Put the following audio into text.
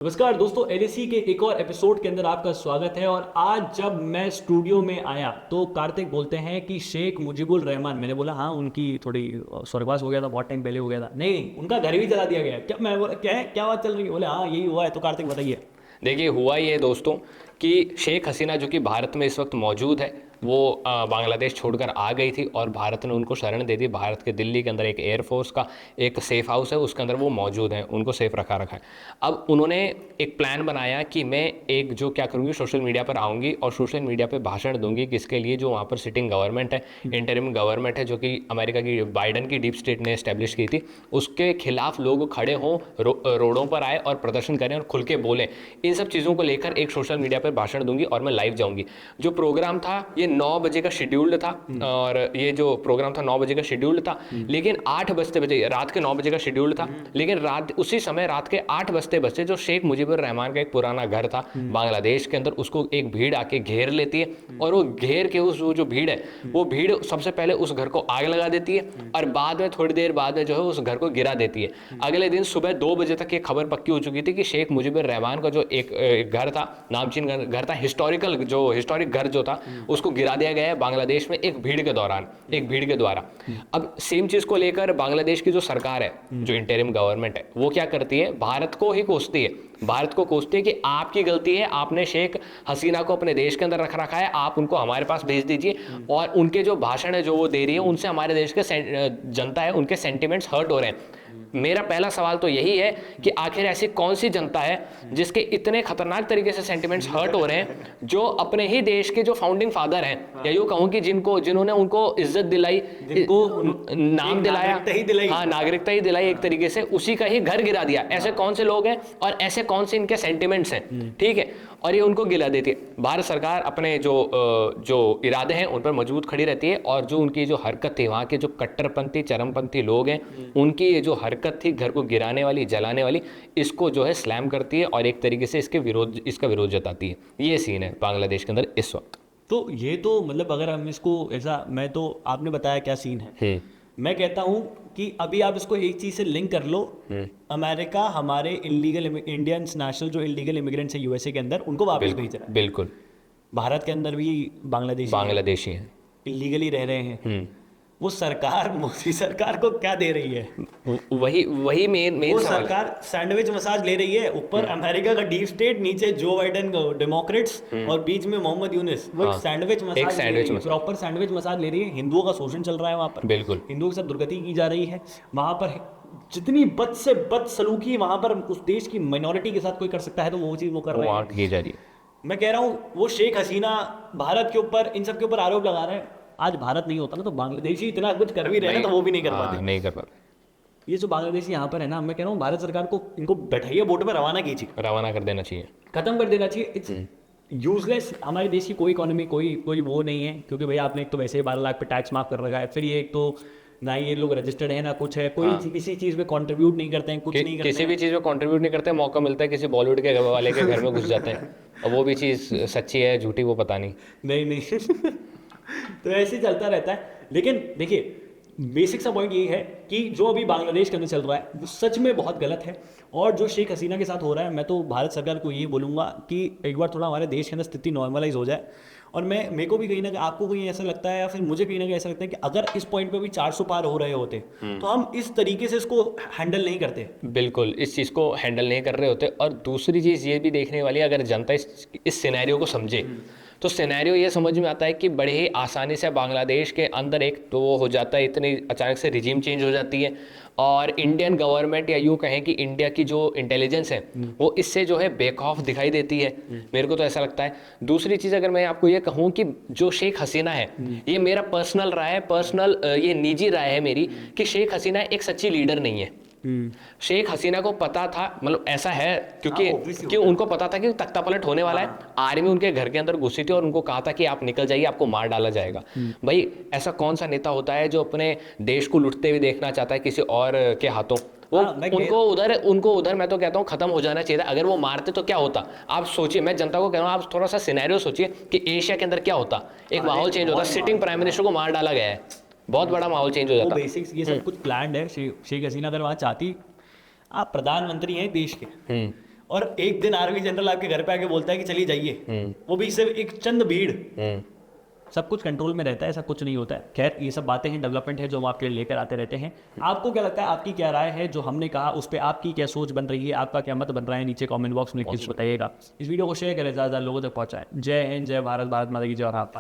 नमस्कार दोस्तों, एलएसी के एक और एपिसोड के अंदर आपका स्वागत है। और आज जब मैं स्टूडियो में आया तो कार्तिक बोलते हैं कि शेख मुजीबुर रहमान। मैंने बोला हाँ, उनकी थोड़ी स्वर्गवास हो गया था, बहुत टाइम पहले हो गया था। नहीं, उनका घर भी जला दिया गया है। क्या? मैं बोला क्या है, क्या बात चल रही है? बोले हाँ यही हुआ है। तो कार्तिक बताइए। देखिए, हुआ ये दोस्तों कि शेख हसीना जो कि भारत में इस वक्त मौजूद है, वो बांग्लादेश छोड़कर आ गई थी और भारत ने उनको शरण दे दी। भारत के दिल्ली के अंदर एक एयरफोर्स का एक सेफ हाउस है, उसके अंदर वो मौजूद हैं, उनको सेफ रखा है। अब उन्होंने एक प्लान बनाया कि मैं एक जो क्या करूँगी, सोशल मीडिया पर आऊँगी और सोशल मीडिया पर भाषण दूंगी, किसके लिए? जो वहाँ पर सिटिंग गवर्नमेंट है, इंटरिम गवर्नमेंट है, जो कि अमेरिका की बाइडन की डीप स्टेट ने एस्टेब्लिश की थी, उसके खिलाफ लोग खड़े हों, रोडों पर आए और प्रदर्शन करें और खुल के बोलें। इन सब चीज़ों को लेकर एक सोशल मीडिया पर भाषण दूंगी और मैं लाइव जाऊंगी। जो प्रोग्राम था ये 9 बजे का शेड्यूल्ड था, और ये जो प्रोग्राम था 9 बजे का शेड्यूल्ड था, लेकिन 8 बजते बजे, रात के 9 बजे का शेड्यूल्ड था, लेकिन उसी समय रात के 8 बजते बजते जो शेख मुजीबुर रहमान का एक पुराना घर था बांग्लादेश के अंदर, उसको एक भीड़ आके घेर लेती है। और वो घेर के वो जो भीड़ है, वो भीड़ सबसे पहले उस घर को आग लगा देती है और बाद में, थोड़ी देर बाद में जो है, उस घर को गिरा देती है। अगले दिन सुबह 2 बजे तक ये खबर पक्की हो चुकी थी कि शेख मुजीबुर रहमान का जो एक घर था, नामचीन घर था, हिस्टोरिक घर जो था, उसको गिरा दिया गया है बांग्लादेश में एक भीड़ के द्वारा। अब सेम चीज को लेकर बांग्लादेश की जो सरकार है, जो इंटरिम गवर्नमेंट है, वो क्या करती है? भारत को कोसती है कि आपकी गलती है, आपने शेख हसीना को अपने देश के अंदर रखा है, आप उनको हमारे पास भेज दीजिए। और उनके जो भाषण है जो वो दे रही है, उनसे हमारे देश के जनता है, उनके सेंटिमेंट्स हर्ट हो रहे हैं। मेरा पहला सवाल तो यही है कि आखिर ऐसी कौन सी जनता है जिसके इतने खतरनाक तरीके से सेंटिमेंट्स हर्ट हो रहे हैं, जो अपने ही देश के जो फाउंडिंग फादर हैं, या यूं कहूं कि जिन्होंने उनको इज्जत दिलाई, जिनको नाम दिलाया, हाँ, नागरिकता ही दिलाई एक तरीके से, उसी का ही घर गिरा दिया। ऐसे कौन से लोग हैं और ऐसे कौन से इनके सेंटिमेंट्स हैं? ठीक है, और ये उनको गिला देती है। भारत सरकार अपने जो इरादे हैं उन पर मजबूत खड़ी रहती है, और जो उनकी जो हरकत थी, वहाँ के जो कट्टरपंथी चरमपंथी लोग हैं, उनकी ये जो हरकत थी घर को गिराने वाली, जलाने वाली, इसको जो है स्लैम करती है और एक तरीके से इसका विरोध जताती है। ये सीन है बांग्लादेश के अंदर इस वक्त। तो ये तो मतलब अगर हम इसको ऐसा, मैं तो आपने बताया क्या सीन है, मैं कहता हूं कि अभी आप इसको एक चीज से लिंक कर लो। अमेरिका हमारे इलीगल इंडियंस, नेशनल जो इलीगल इमिग्रेंट्स है यूएसए के अंदर, उनको वापस भेज रहा है। बिल्कुल। भारत के अंदर भी बांग्लादेशी हैं, इलीगली रह रहे हैं। वो सरकार, मोदी सरकार को क्या दे रही है? वही मेन वो सवाल। सरकार सैंडविच मसाज ले रही है। ऊपर अमेरिका का डीप स्टेट, नीचे जो बाइडेन का डेमोक्रेट्स, और बीच में मोहम्मद यूनिस। वो sandwich massage, proper sandwich massage ले रही है। हिंदुओं का शोषण चल रहा है वहाँ पर, बिल्कुल। हिंदुओं के साथ दुर्गति की जा रही है वहाँ पर। जितनी बद से बद सलूकी वहाँ पर उस देश की माइनॉरिटी के साथ कोई कर सकता है, तो वो चीज़ वो कर रहे हैं, की जा रही है। मैं कह रहा हूँ वो शेख हसीना भारत के ऊपर, इन सब के ऊपर आरोप लगा रहे हैं। आज भारत नहीं होता ना, तो बांग्लादेशी इतना कुछ कर भी रहे हैं, तो वो भी नहीं कर पाते। ये जो बांग्लादेशी यहाँ पर है ना, मैं कह रहा हूँ भारत सरकार को इनको बैठाइए बोट पर, रवाना कीजिए, रवाना कर देना चाहिए, खत्म कर देना चाहिए। It's useless. हमारे देश की कोई इकोनॉमी, कोई वो नहीं है, क्योंकि भाई आपने एक तो वैसे ही 12 लाख पे टैक्स माफ कर रखा है, फिर ये एक तो ना ये लोग रजिस्टर्ड है ना कुछ है, कोई किसी चीज में कंट्रीब्यूट नहीं करते हैं, कुछ नहीं करते, किसी भी चीज़ में कंट्रीब्यूट नहीं करते। मौका मिलता है किसी बॉलीवुड के वाले के घर में घुस जाते हैं, और वो भी चीज़ सच्ची है झूठी वो पता नहीं। तो ऐसे ही चलता रहता है। लेकिन देखिए, बेसिक सा पॉइंट ये है कि जो अभी बांग्लादेश के अंदर चल रहा है वो सच में बहुत गलत है। और जो शेख हसीना के साथ हो रहा है, मैं तो भारत सरकार को यही बोलूँगा कि एक बार थोड़ा हमारे देश के अंदर स्थिति नॉर्मलाइज हो जाए। और मेरे को भी कहीं ना कहीं, आपको कहीं ऐसा लगता है, या फिर मुझे कहीं ना कहीं ऐसा लगता है कि अगर इस पॉइंट पे भी 400 पार हो रहे होते, तो हम इस तरीके से इसको हैंडल नहीं करते। बिल्कुल, इस चीज़ को हैंडल नहीं कर रहे होते। और दूसरी चीज़ ये भी देखने वाली है, अगर जनता इस सिनेरियो को समझे, तो सिनेरियो ये समझ में आता है कि बड़े ही आसानी से बांग्लादेश के अंदर एक तो वो हो जाता है, इतनी अचानक से रिजीम चेंज हो जाती है, और इंडियन गवर्नमेंट, या यूँ कहें कि इंडिया की जो इंटेलिजेंस है, वो इससे जो है बेक ऑफ दिखाई देती है। मेरे को तो ऐसा लगता है। दूसरी चीज़ अगर मैं आपको ये कहूँ कि जो शेख हसीना है, ये मेरा पर्सनल राय है, ये निजी राय है मेरी, कि शेख हसीना एक सच्ची लीडर नहीं है। शेख हसीना को पता था, मतलब ऐसा है, क्योंकि उनको पता था कि तख्ता पलट होने वाला है। आर्मी उनके घर के अंदर घुसी थी और उनको कहा था कि आप निकल जाइए, आपको मार डाला जाएगा। भाई, ऐसा कौन सा नेता होता है जो अपने देश को लुटते हुए देखना चाहता है किसी और के हाथों? उनको उधर मैं तो कहता हूँ खत्म हो जाना चाहिए था। अगर वो मारते तो क्या होता? आप सोचिए, मैं जनता को कह रहा हूँ, आप थोड़ा सा सिनेरियो सोचिए कि एशिया के अंदर क्या होता। एक माहौल चेंज होता, सिटिंग प्राइम मिनिस्टर को मार डाला गया है, बहुत बड़ा माहौल चेंज हो जाता। बेसिक्स ये सब कुछ प्लान्ड है। शेख हसीना अगर वहाँ चाहती, आप प्रधानमंत्री हैं देश के, और एक दिन आर्मी जनरल आपके घर पे आके बोलता है कि चलिए जाइए, वो भी सिर्फ एक चंद भीड़। सब कुछ कंट्रोल में रहता है, ऐसा कुछ नहीं होता है। खैर ये सब बातें हैं, डेवलपमेंट है जो हम आपके लिए लेकर आते रहते हैं। आपको क्या लगता है, आपकी क्या राय है जो हमने कहा उस पर, आपकी क्या सोच बन रही है, आपका क्या मत बन रहा है, नीचे कमेंट बॉक्स में लिख के बताइएगा। इस वीडियो को शेयर करें, ज़्यादा लोगों तक पहुंचाएं। जय हिंद, जय भारत, भारत माता की जय। और आप